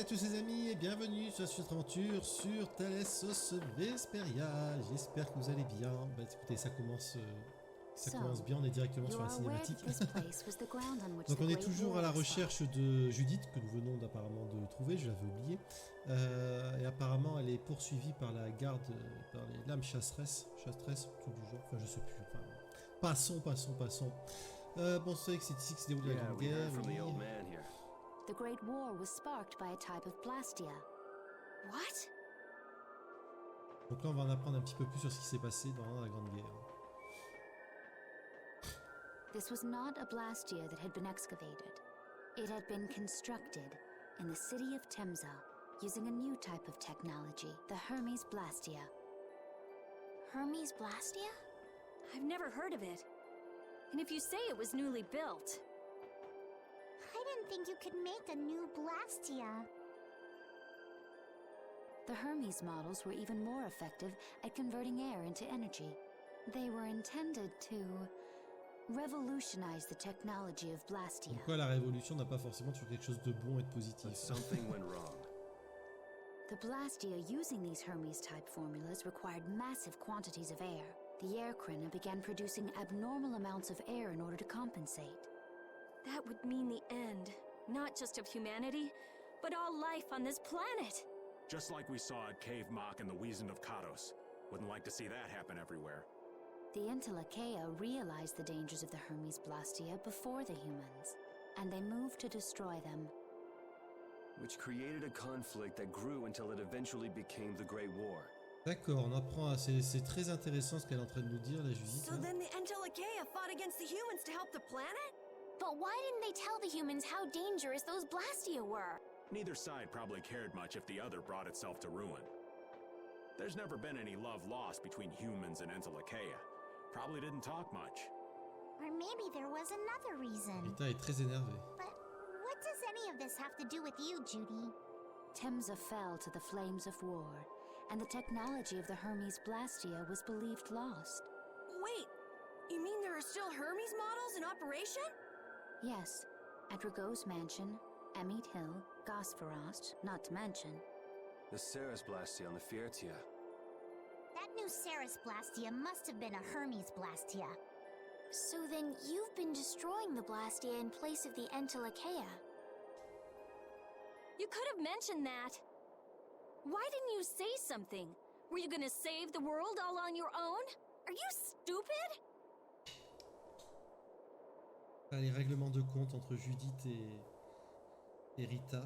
tous les amis et bienvenue sur cette aventure sur Tales of Vesperia. J'espère que vous allez bien. Bah écoutez, ça commence bien, on est directement sur la cinématique. Donc on est toujours à la recherche de Judith, que nous venons apparemment de trouver, je l'avais oublié. Et apparemment elle est poursuivie par la garde, par les lames chasseresses, tout du genre, enfin je sais plus. Enfin, passons. Bon, c'est que c'est ici que se déroule la Grande Guerre. The Great War was sparked by a type of blastia. What? Donc là on va en apprendre un petit peu plus sur ce qui s'est passé dans la Grande Guerre. This was not a blastia that had been excavated. It had been constructed in the city of Temza using a new type of technology, the Hermes blastia. Hermes blastia? I've never heard of it. And if you say it was newly built... I didn't think you could make a new blastia. The Hermes models were even more effective at converting air into energy. They were intended to revolutionize the technology of blastia. Pourquoi la révolution n'a pas forcément toujours quelque chose de bon et de positif? Something went wrong. The blastia using these Hermes-type formulas required massive quantities of air. The aircrina began producing abnormal amounts of air in order to compensate. That would mean the end, not just of humanity, but all life on this planet. Just like we saw at Cave Mock and the Wiesen of Kados. Wouldn't like to see that happen everywhere. The Entelekea realized the dangers of the Hermes blastia before the humans, and they moved to destroy them. Which created a conflict that grew until it eventually became the Great War. D'accord, on apprend, c'est très intéressant ce qu'elle est en train de nous dire, la Judith. So then the Entelekea fought against the humans to help the planet? But why didn't they tell the humans how dangerous those blastia were? Neither side probably cared much if the other brought itself to ruin. There's never been any love lost between humans and Entelekea. Probably didn't talk much. Or maybe there was another reason. Rita est très énervée. But what does any of this have to do with you, Judy? Temza fell to the flames of war, and the technology of the Hermes blastia was believed lost. Wait, you mean there are still Hermes models in operation? Yes, at Rago's mansion, Amit Hill, Gosferost, not to mention. The Ceres Blastia on the Fiertia. That new Ceres blastia must have been a Hermes blastia. So then you've been destroying the blastia in place of the Entelekea. You could have mentioned that. Why didn't you say something? Were you gonna save the world all on your own? Are you stupid? Les règlements de compte entre Judith et Rita.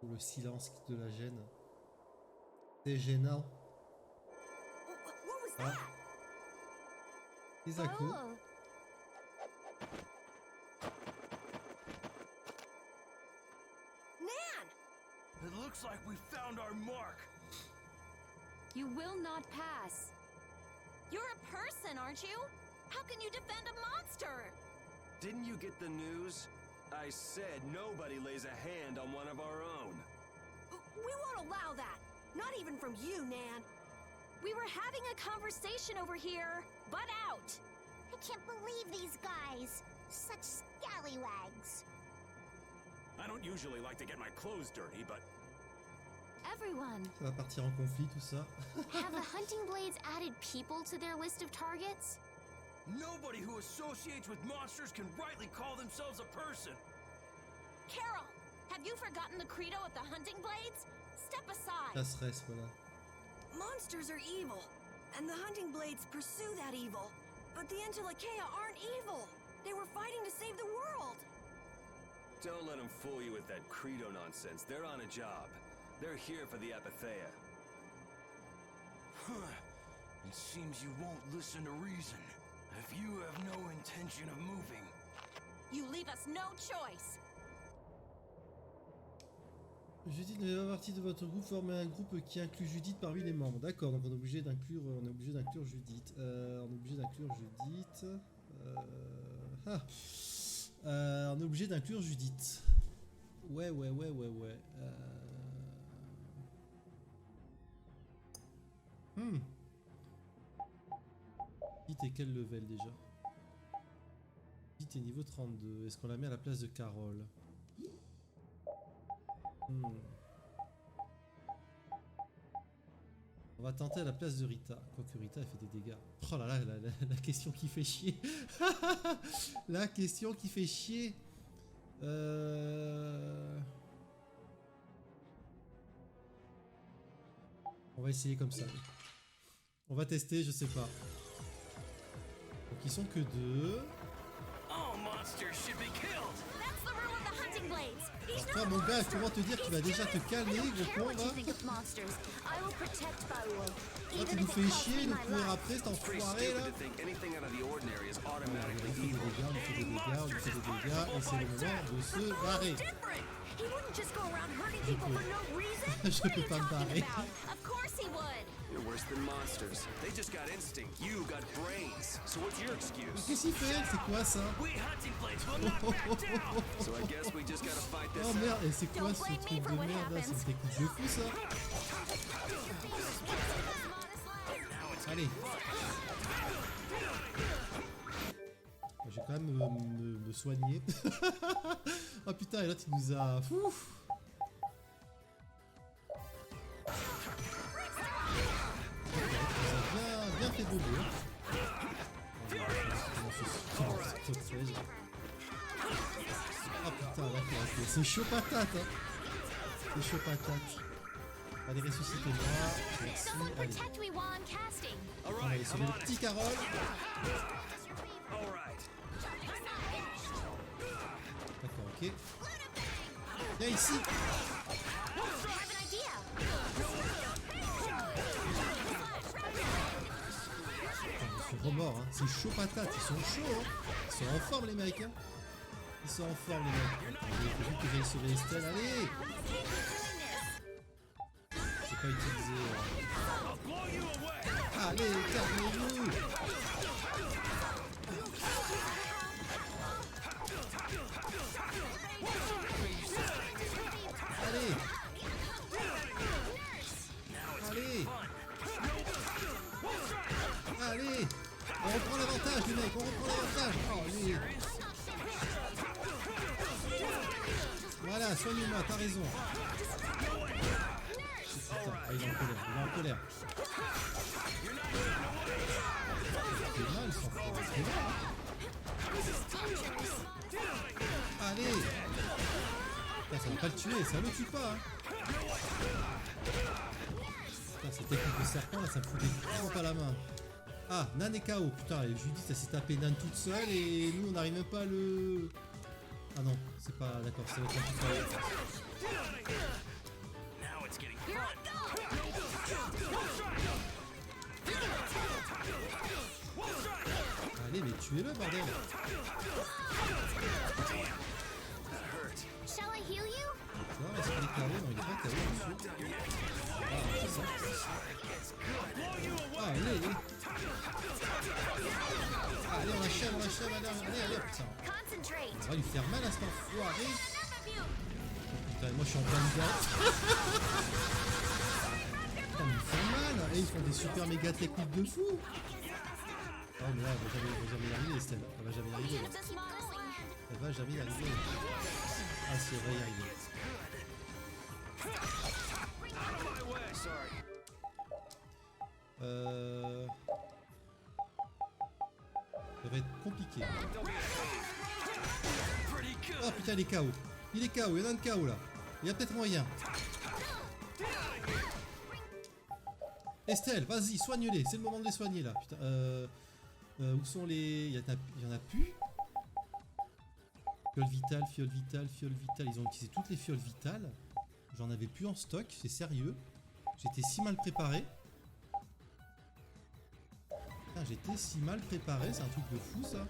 Ou le silence qui de la gêne. C'est gênant. What was that? Isako. Oh. Nan! It looks like we found our mark. You will not pass. You're a person, aren't you? How can you defend a monster? Didn't you get the news? I said nobody lays a hand on one of our own. We won't allow that. Not even from you, Nan. We were having a conversation over here. Butt out! I can't believe these guys. Such scallywags. I don't usually like to get my clothes dirty, but Everyone, Ça va partir en conflit tout ça. Have the hunting blades added people to their list of targets? Nobody who associates with monsters can rightly call themselves a person. Carol, have you forgotten the credo of the hunting blades? Step aside. Chasseresse, voilà. Monsters are evil, and the hunting blades pursue that evil. But the Entelekea aren't evil. They were fighting to save the world. Don't let them fool you with that credo nonsense. They're on a job. They're here for the Epithea. It seems you won't listen to reason. If you have no intention of moving... You leave us no choice. Judith ne fait pas partie de votre groupe, formez un groupe qui inclut Judith parmi les membres. D'accord, donc on est obligé d'inclure Judith. On est obligé d'inclure Judith. On est obligé d'inclure Judith. Ouais. Judith est quel level déjà? Activité niveau 32. Est-ce qu'on la met à la place de Carole? On va tenter à la place de Rita. Quoique Rita elle fait des dégâts. Oh là là, la question qui fait chier. La question qui fait chier. On va essayer comme ça. On va tester, je sais pas. Donc ils sont que 2. Alors toi mon gars, comment te dire, tu vas déjà te calmer, gros con là. Là tu nous fais chier, nous courir après cet enfoiré là. On fait des dégâts, on fait des dégâts, et c'est le moment de se barrer. Je peux pas me barrer. You're worse than monsters. They just got instinct. You got brains. So what's your excuse? Qu'est-ce qu'il fait? C'est quoi ça? So I guess we just gotta fight this Oh merde, et c'est quoi ce truc de merde là? C'est une technique de fou ça? Allez. Je vais quand même me soigner. Oh putain, et là tu nous as... Ouf. Bien fait bobo. Oh putain, là c'est chaud patate hein. C'est chaud patate. Allez, ressuscitez-moi. Merci. Allez. On va aller sauver le petit Carole. D'accord, ok. Viens ici. Remords, hein. C'est chaud patate, ils sont chauds, hein. Ils sont en forme les mecs, hein. Ils sont en forme les mecs. Il faut juste que j'aille sauver Estelle, allez. J'ai pas utilisé... Allez, calmez-vous. Allez. Allez. Allez. On reprend l'avantage les mecs, on reprend l'avantage. Oh, allez. Voilà, soigne-moi, t'as raison. Putain, il est en colère, il est en colère. C'est mal, sans faire. Allez. Putain, ça va pas le tuer, ça le tue pas. Hein. Putain, cette technique de serpent là, ça me fout des crampes à la main. Ah, Nan est KO. Putain, Judith, elle s'est tapée Nan toute seule et nous, on n'arrive même pas à le... Ah non, c'est pas... D'accord, c'est votre compliqué. Allez, mais tuez-le, bordel. Shall I heal you? Non, est-ce qu'il est KO? Non, il est pas KO, monsieur. Ah, c'est ça. Ah, allez. Allez, on l'achève, allez, putain. On va lui faire mal à cet enfoiré. Oh putain, moi je suis en plein de gars. Putain, mais ils font mal. Et ils font des super méga techniques de fou. Oh mais là, elle va jamais y arriver, Estelle. Elle va jamais y arriver. Elle va jamais y arriver. Ah si, elle va y arriver. Ça va être compliqué. Oh putain, il est KO. Il est KO, il y en a un KO là. Il y a peut-être moyen. Estelle, vas-y, soigne-les. C'est le moment de les soigner là. Putain, où sont les... Il y en a plus. Fiole vitale. Ils ont utilisé toutes les fioles vitales. J'en avais plus en stock, c'est sérieux. J'étais si mal préparé. J'étais si mal préparé, c'est un truc de fou ça.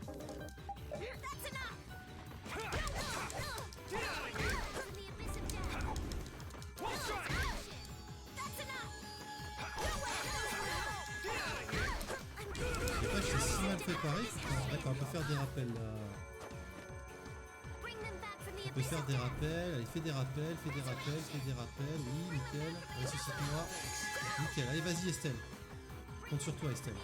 J'étais si mal préparé. D'accord, on peut faire des rappels là. On peut faire des rappels. Allez, fais des rappels. Oui, nickel. Ressuscite-moi. Nickel. Allez, vas-y Estelle. Compte sur toi Estelle.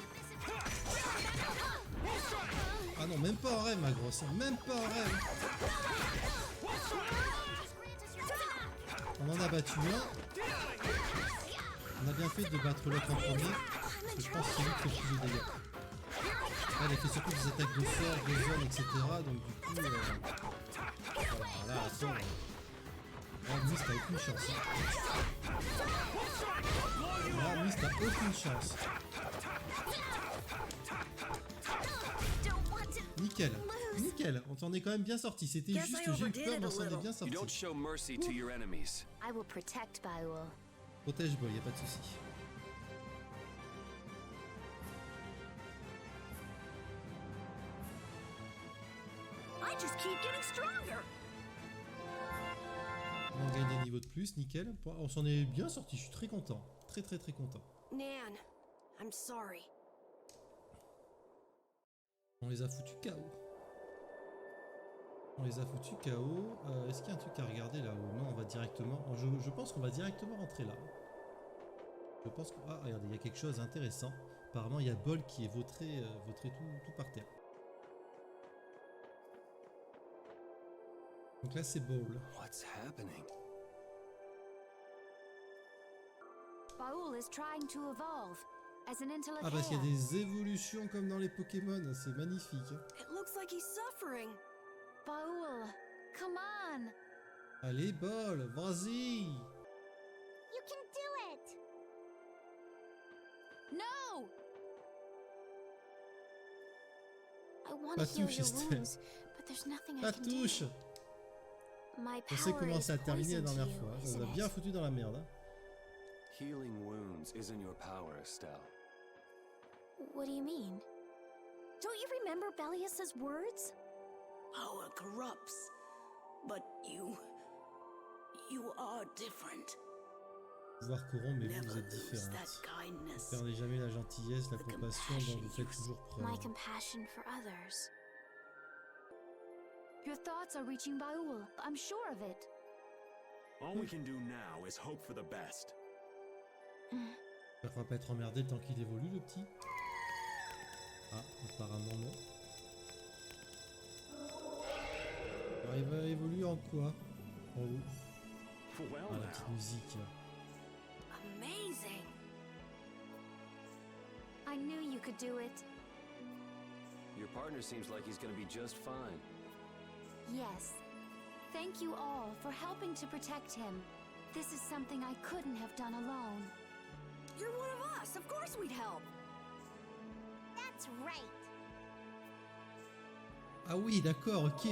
Ah non, même pas en rêve, ma grosse, hein, même pas en rêve. On en a battu un. On a bien fait de battre l'autre en premier, parce que je pense que c'est lui qui fait plus de dégâts. Là, il a fait surtout des attaques de sort, de zone, etc. Donc du coup, voilà, attends. Là, Miss, t'as aucune chance. Hein. Là, Miss, t'as aucune chance. Nickel, nickel, on t'en est quand même bien sorti. C'était juste, j'ai eu peur, mais on s'en est bien sorti. I will protect Baul. Protège Boy, y a pas de souci. I just keep getting stronger. On gagne des niveaux de plus, nickel. On s'en est bien sorti, je suis très content. Très très très content. Nan, I'm sorry. On les a foutus KO. On les a foutus KO. Est-ce qu'il y a un truc à regarder là-haut? Non, on va directement... Je pense qu'on va directement rentrer là. Je pense que... Ah, regardez, il y a quelque chose d'intéressant. Apparemment, il y a Bol qui est vautré tout par terre. Donc là, c'est Bol. What's happening? Baul is trying to evolve as an Ah, parce qu'il y a Intellekea. des évolutions comme dans les Pokémon. C'est magnifique. It looks like he's suffering. Baul, come on. Allez, Bol, vas-y. You can do it! No! I want Pas to heal touche, your Estelle. wounds, but there's nothing I La can touche. do. My On sait power comment is ça a terminé la poison to dernière you, fois. Ça isn't nous a bien it? foutu dans la merde. Hein. Healing wounds isn't your power, Estelle. What do you mean? Don't you remember Bellius's words? Power corrupts, but you are different. Pouvoir corrompt, mais vous, Never vous êtes lose différente. that kindness. Ne perdez jamais la gentillesse, la compassion dont vous faites toujours My preuve. compassion for others. Your thoughts are reaching Baul. I'm sure of it. All we can do now is hope for the best. Il va pas être emmerdé le temps qu'il évolue, le petit. Ah, apparemment non. Alors, il va évoluer en quoi? En haut. Well Ah, la now. petite musique. Amazing. I knew you could do it. Your partner seems like he's gonna be just fine. Yes. Thank you all for helping to protect him. This is something I couldn't have done alone. You're one of us. Of course we'd help. That's right. Ah oui, d'accord, ok.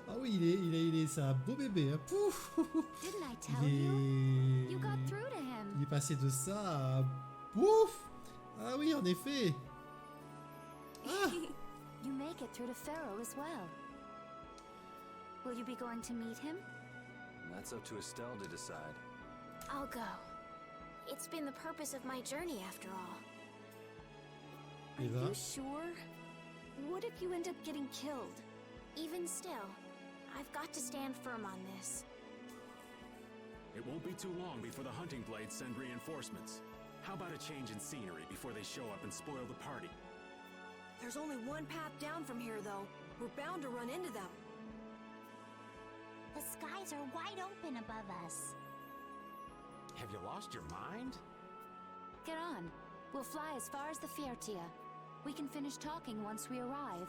Ah oui, il est, c'est un beau bébé. Hein. Pouf. Didn't I tell Il you? You got est, through to him. il est passé de ça à pouf. Ah oui, en effet. You make it through to Pharaoh as well. Will you be going to meet him? That's up to Estelle to decide. I'll go. It's been the purpose of my journey after all. Il Are va. you sure? What if you end up getting killed? Even still, I've got to stand firm on this. It won't be too long before the hunting blades send reinforcements. How about a change in scenery before they show up and spoil the party? There's only one path down from here, though. We're bound to run into them. The skies are wide open above us. Have you lost your mind? Get on. We'll fly as far as the Fiertia. We can finish talking once we arrive.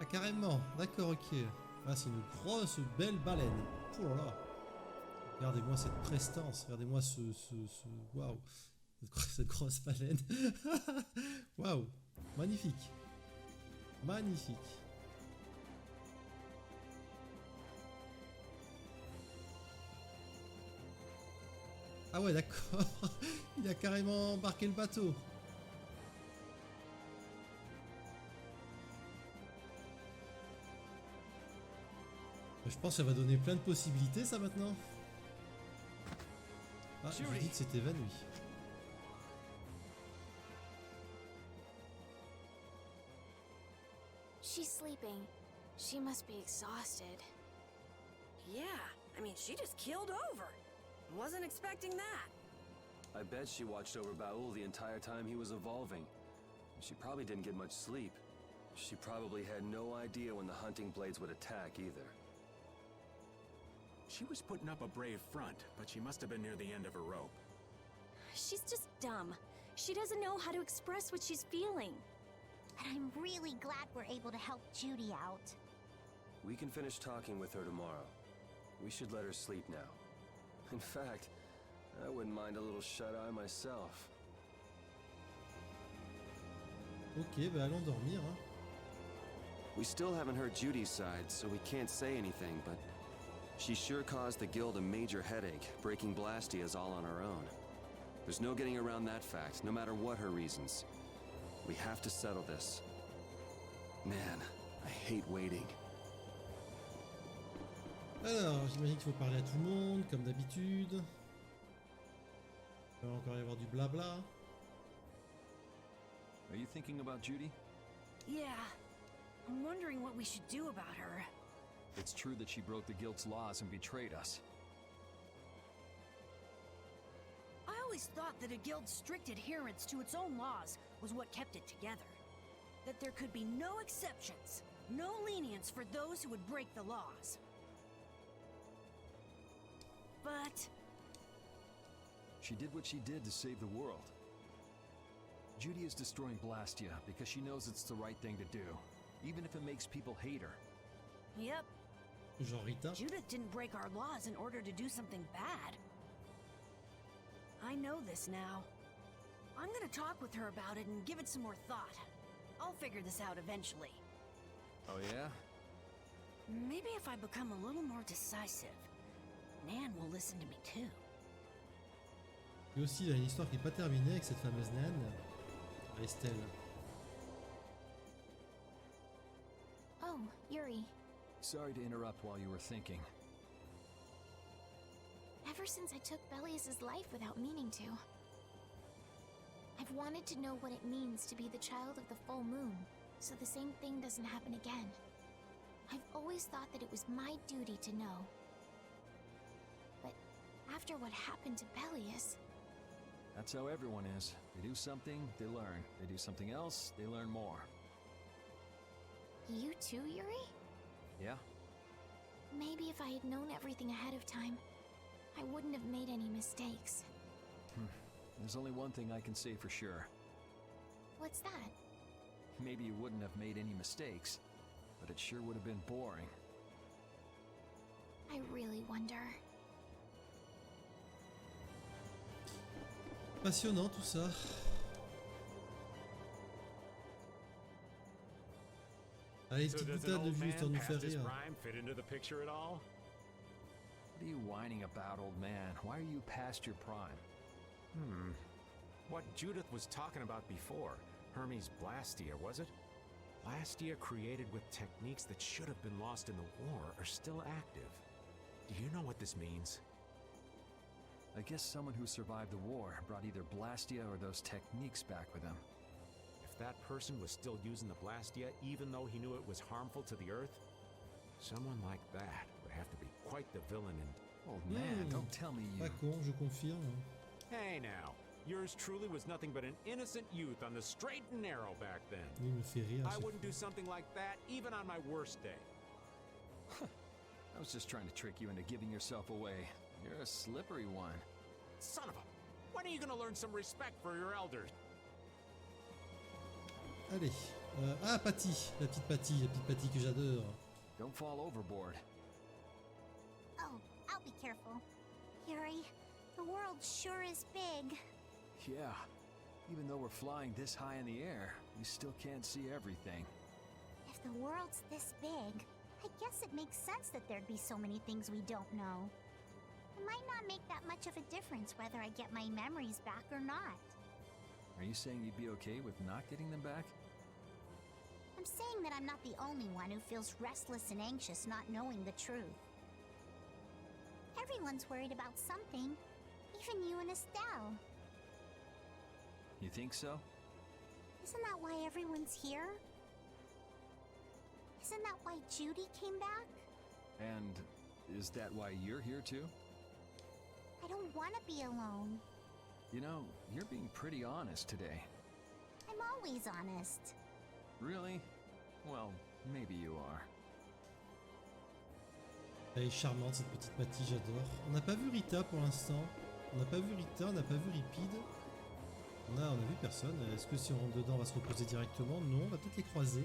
Ah carrément, d'accord, ok. Ah, c'est une grosse, belle baleine. Oh là là. Regardez-moi cette prestance, regardez-moi ce... Waouh. Cette grosse baleine. Waouh. Magnifique. Magnifique. Ah ouais, d'accord. Il a carrément embarqué le bateau. Je pense que ça va donner plein de possibilités, ça, maintenant. Ah, je vous dis que c'est évanoui. She's sleeping. She must be exhausted. Yeah, I mean, she just keeled over. Wasn't expecting that. I bet she watched over Baul the entire time he was evolving. She probably didn't get much sleep. She probably had no idea when the hunting blades would attack either. She was putting up a brave front, but she must have been near the end of her rope. She's just dumb. She doesn't know how to express what she's feeling. And I'm really glad we're able to help Judy out. We can finish talking with her tomorrow. We should let her sleep now. In fact, I wouldn't mind a little shut-eye myself. Ok, bah allons dormir, hein. We still haven't heard Judy's side, so we can't say anything, but she sure caused the guild a major headache, breaking blastias all on her own. There's no getting around that fact, no matter what her reasons. We have to settle this. Man, I hate waiting. Alors, j'imagine qu'il faut parler à tout le monde, comme d'habitude. Il va encore y avoir du blabla. Are you thinking about Judy? Yeah. I'm wondering what we should do about her. It's true that she broke the guild's laws and betrayed us. I always thought that a guild's strict adherence to its own laws was what kept it together. That there could be no exceptions, no lenience for those who would break the laws. But She did what she did to save the world. Judy is destroying Blastia because she knows it's the right thing to do, even if it makes people hate her. yep, Genre Rita. Judith didn't break our laws in order to do something bad. I know this now. I'm gonna talk with her about it and give it some more thought. I'll figure this out eventually. Oh yeah? Maybe if I become a little more decisive, Nan will listen to me too. Et aussi, il y a une histoire qui n'est pas terminée avec cette fameuse naine, Estelle. Oh, Yuri. Sorry to interrupt while you were thinking. Ever since I took Belius's life without meaning to, I've wanted to know what it means to be the child of the full moon, so the same thing doesn't happen again. I've always thought that it was my duty to know. But after what happened to Belius, That's how everyone is. They do something, they learn. They do something else, they learn more. you too, Yuri? Yeah? Maybe if I had known everything ahead of time, I wouldn't have made any mistakes. There's only one thing I can say for sure. What's that? Maybe you wouldn't have made any mistakes, but it sure would have been boring. I really wonder. Passionnant tout ça. Allez, So petite does an boutade de old vue man histoire de nous past faire his rire. prime fit into the picture at all? What are you whining about, old man? Why are you past your prime? What Judith was talking about before. Hermes Blastia, was it? Blastia created with techniques that should have been lost in the war are still active. Do you know what this means? I guess someone who survived the war brought either Blastia or those techniques back with him. If that person was still using the Blastia even though he knew it was harmful to the Earth, someone like that would have to be quite the villain and... Old man, don't tell me you... Pas con, je confirme. Hey now, yours truly was nothing but an innocent youth on the straight and narrow back then. Il me fait rire. à I chaque wouldn't fois. do something like that even on my worst day. I was just trying to trick you into giving yourself away. You're a slippery one. Son of a... When are you gonna learn some respect for your elders? Allez. Patty. La petite Patty que j'adore. Don't fall overboard. Oh, I'll be careful. Yuri, the world sure is big. Yeah. Even though we're flying this high in the air, we still can't see everything. If the world's this big, I guess it makes sense that there'd be so many things we don't know. It might not make that much of a difference whether I get my memories back or not. Are you saying you'd be okay with not getting them back? I'm saying that I'm not the only one who feels restless and anxious not knowing the truth. Everyone's worried about something, even you and Estelle. You think so? Isn't that why everyone's here? Isn't that why Judy came back? And is that why you're here too? I don't want to be alone. You know, you're being pretty honest today. I'm always honest. Really? Well, maybe you are. Elle est charmante cette petite Patty, j'adore. On n'a pas vu Rita pour l'instant. On n'a pas vu Rita, on n'a pas vu Ripide. On a vu personne. Est-ce que si on rentre dedans, on va se reposer directement? Non, on va peut-être les croiser.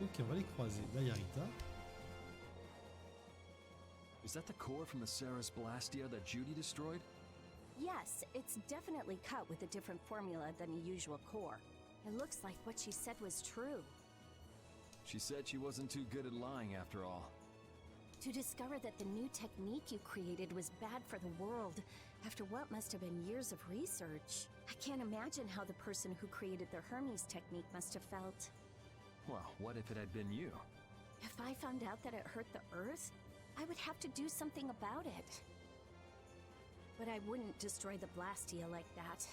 Ok, on va les croiser. Là, il y a Rita. Is that the core from the Sarah's Blastia that Judy destroyed? Yes, it's definitely cut with a different formula than a usual core. It looks like what she said was true. She said she wasn't too good at lying after all. To discover that the new technique you created was bad for the world, after what must have been years of research. I can't imagine how the person who created the Hermes technique must have felt. Well, what if it had been you? If I found out that it hurt the Earth, I would have to do something about it. But I wouldn't destroy the Blastia like that.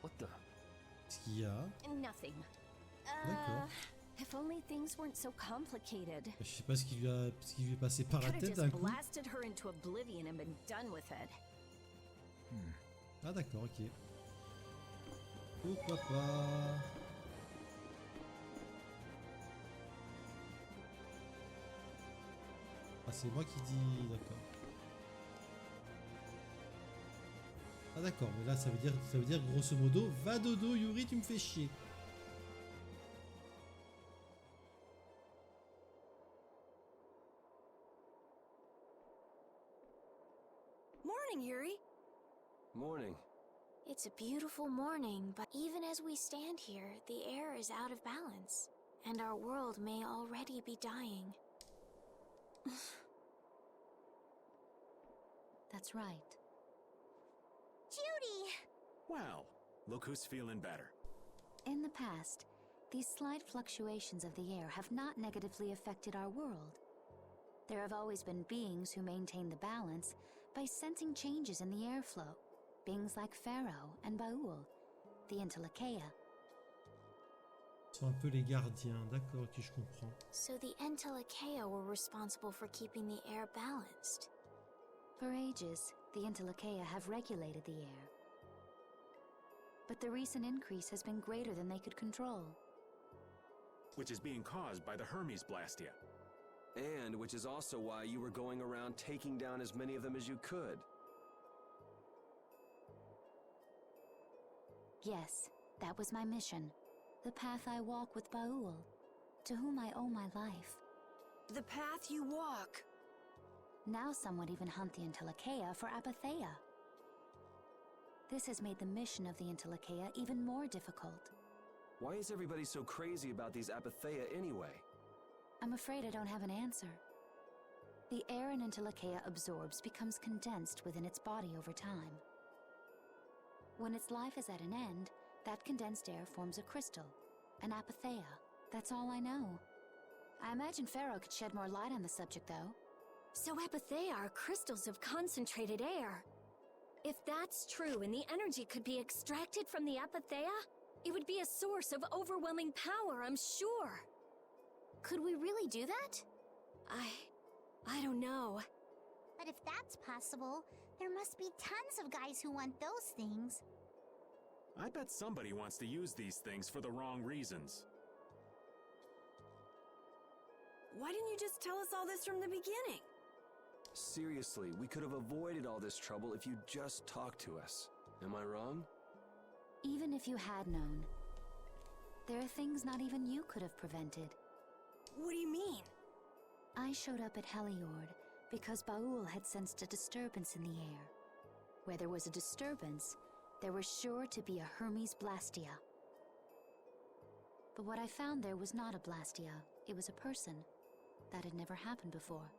What the? Qu'est-ce qu'il y a? Nothing. D'accord. If only things weren't so complicated. Je sais pas ce qui lui est passé par la Could have tête d'un just coup. blasted her into oblivion and been done with it. Ah d'accord, ok. Pourquoi pas? Ah c'est moi qui dis... D'accord. Ah d'accord, mais là ça veut dire grosso modo, va dodo Yuri, tu me fais chier. Morning, Yuri. Morning. It's a beautiful morning, but even as we stand here, the air is out of balance, and our world may already be dying. That's right. Judy! Well, look who's feeling better. In the past, these slight fluctuations of the air have not negatively affected our world. There have always been beings who maintain the balance by sensing changes in the airflow. Beings like Pharaoh and Baul, the Entelekea. Sont un peu les gardiens, d'accord, ok, je comprends. So the Entelekea were responsible for keeping the air balanced. For ages, the Entelekea have regulated the air. But the recent increase has been greater than they could control. Which is being caused by the Hermes Blastia. And which is also why you were going around taking down as many of them as you could. Yes, that was my mission. The path I walk with Baul, to whom I owe my life. The path you walk. Now some would even hunt the Entelekea for apatheia. This has made the mission of the Entelekea even more difficult. Why is everybody so crazy about these apatheia anyway? I'm afraid I don't have an answer. The air an Entelekea absorbs becomes condensed within its body over time. When its life is at an end, that condensed air forms a crystal, an apatheia. That's all I know. I imagine Pharaoh could shed more light on the subject, though. So apatheia are crystals of concentrated air. If that's true and the energy could be extracted from the apatheia, it would be a source of overwhelming power, I'm sure. Could we really do that? I don't know. But if that's possible, there must be tons of guys who want those things. I bet somebody wants to use these things for the wrong reasons. Why didn't you just tell us all this from the beginning? Seriously, we could have avoided all this trouble if you just talked to us. Am I wrong? Even if you had known, there are things not even you could have prevented. What do you mean? I showed up at Heliord because Baul had sensed a disturbance in the air. Where there was a disturbance, there was sure to be a Hermes Blastia. But what I found there was not a Blastia, it was a person. That had never happened before.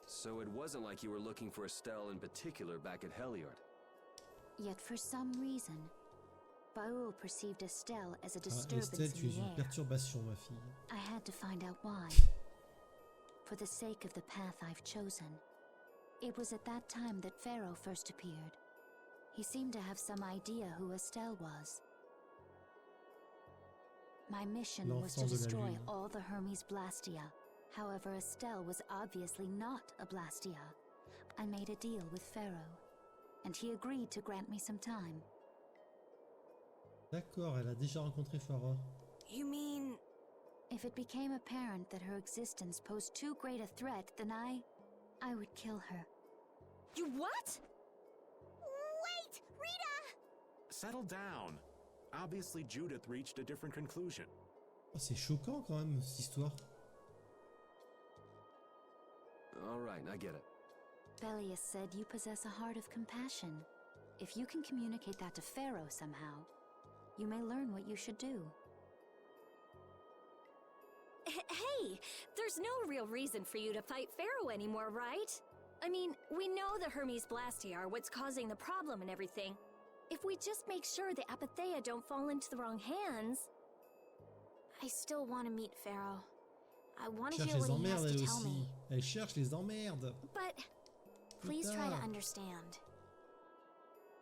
So it wasn't like you were looking for Estelle in particular back at Heliord. Yet for some reason, Baul perceived Estelle as a Ah, disturbance Estelle, tu in es the une air. perturbation, ma fille. I had to find out why. For the sake of the path I've chosen. It was at that time that Pharaoh first appeared. He seemed to have some idea who Estelle was. My mission was to L'enfant de la destroy lune. all the Hermes Blastia, However, Estelle was obviously not a blastia. I made a deal with Pharaoh, and he agreed to grant me some time. D'accord, elle a déjà rencontré Pharaoh. You mean... If it became apparent that her existence posed too great a threat, then I would kill her. You what? Wait! Rita! Settle down. Obviously, Judith reached a different conclusion. Oh, c'est choquant quand même, cette histoire. All right, I get it. Belias said you possess a heart of compassion. If you can communicate that to Pharaoh somehow, you may learn what you should do. Hey, there's no real reason for you to fight Pharaoh anymore, right? I mean, we know the Hermes Blastia are what's causing the problem and everything. If we just make sure the Apethea don't fall into the wrong hands... I still want to meet Pharaoh. I want to Cherche hear les what he has emmerdes, to elle tell aussi. me. Elle cherche les emmerdes. But... Please try to Putain. understand.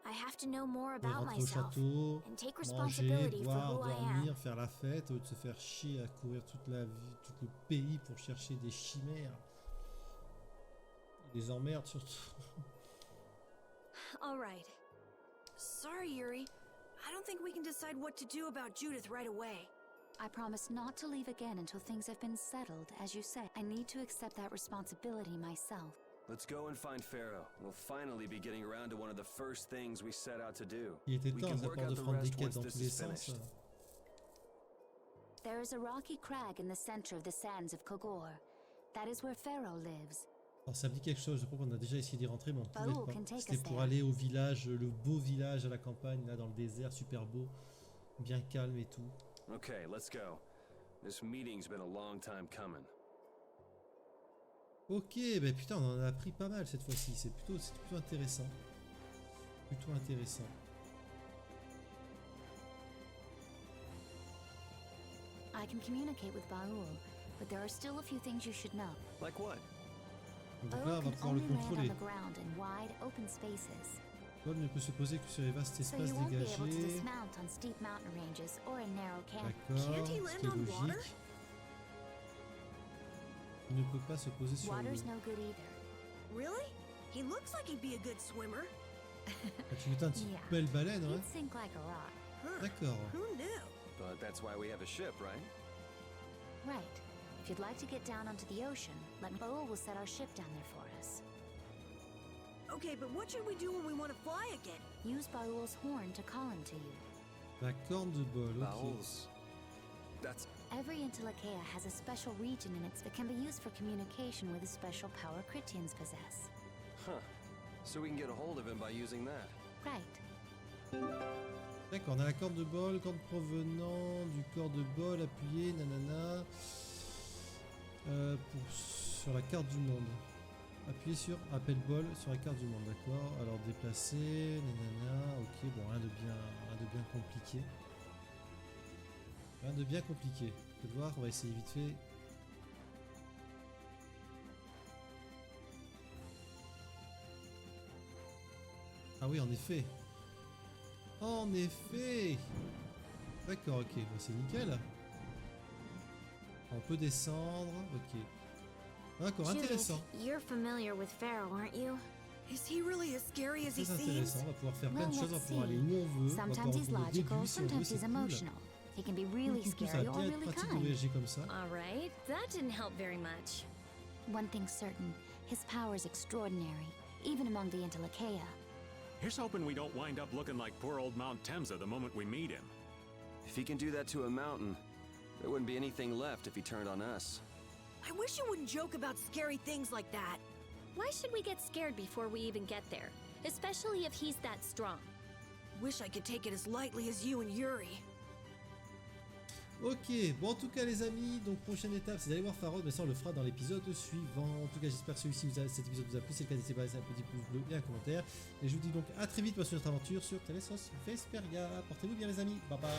I have to know more Elle about rentre au myself château, and take manger, responsibility for boire, who I am. dormir, faire la fête, au lieu de se faire chier à courir toute la vie, tout le pays pour chercher des chimères. Des emmerdes surtout. All right. Sorry, Yuri. I don't think we can decide what to do about Judith right away. I promise not to leave again until things have been settled, as you said. I need to accept that responsibility myself. Let's go and find Pharaoh. We'll finally be getting around to one of the first things we set out to do. Il était We temps, can ça work part out de the prendre des rest quêtes once dans this tous les is sens. finished. There is a rocky crag in the center of the sands of Kogor. That is where Pharaoh lives. Alors ça me dit quelque chose, je crois qu'on a déjà essayé d'y rentrer mais on Baoul pouvait can pas. take C'était us pour there. aller au village, le beau village à la campagne, là dans le désert, super beau, bien calme et tout. Okay, let's go. This meeting's been a long time coming. Ok, bah putain on en a appris pas mal cette fois-ci, c'est plutôt intéressant. Plutôt intéressant. I can communicate with Baoul, but there are still a few things you should know. Like what? Donc là on Baoul va can pouvoir le only land on contrôler. the ground in wide, open spaces. Paul ne peut se poser que sur les vastes So espaces you won't be able to dégagés. dismount on steep mountain ranges or in narrow camp. D'accord, Can't he ce land qui est on water? logique. Il ne peut pas se poser sur l'eau. Water's no good either. Really? He looks like he'd be a good swimmer. Ah, tu veux un petit Yeah. belle baleine, ouais? He'd sink like a rock. Huh. D'accord. Who knew? But that's why we have a ship, right? Right. If you'd like to get down onto the ocean, let me. Baoul will set our ship down there for us. Okay, but what should we do when we want to fly again? Use Baoul's horn to call him to you. La corne de bol, ok. Bowels. That's... Every Intelakea has a special region in it that can be used for communication with a special power Critians possess. Huh. So we can get a hold of him by using that. Right. D'accord, on a la corde de bol, corde provenant du corps de bol appuyé, nanana. Sur la carte du monde. Appuyez sur appel bol sur la carte du monde, d'accord. Alors déplacer, nanana, ok, bon, rien de bien compliqué. Rien de bien compliqué. Vous pouvez voir, on va essayer vite fait. Ah oui, en effet. En effet. D'accord, ok, bon, c'est nickel. On peut descendre, ok. D'accord, intéressant. Judith, you're familiar with Pharaoh, aren't you? Is he really as scary as he Très seems? intéressant, on va pouvoir faire plein de Well, choses, on va let's pouvoir aller see. où on veut, on va pouvoir Sometimes he's retrouver des logical, débuts si on veut, sometimes c'est he's cool. emotional. He can be really Tout ça scary va or bien être really pratique de kind. voyager comme ça. All right, that didn't help very much. One thing's certain, his power is extraordinary, even among the Intelakea. Here's hoping we don't wind up looking like poor old Mount Temsa the moment we meet him. If he can do that to a mountain, there wouldn't be anything left if he turned on us. I wish you wouldn't joke about scary things like that. Why should we get scared before we even get there? Especially if he's that strong. Wish I could take it as lightly as you and Yuri. Ok, bon en tout cas les amis, donc prochaine étape c'est d'aller voir Pharaoh, mais ça on le fera dans l'épisode suivant. En tout cas j'espère que cet épisode vous a plu, si c'est le cas n'hésitez pas à laisser un petit pouce bleu et un commentaire. Et je vous dis donc à très vite pour notre aventure sur Tales of Vesperia. Portez-vous bien les amis, bye bye.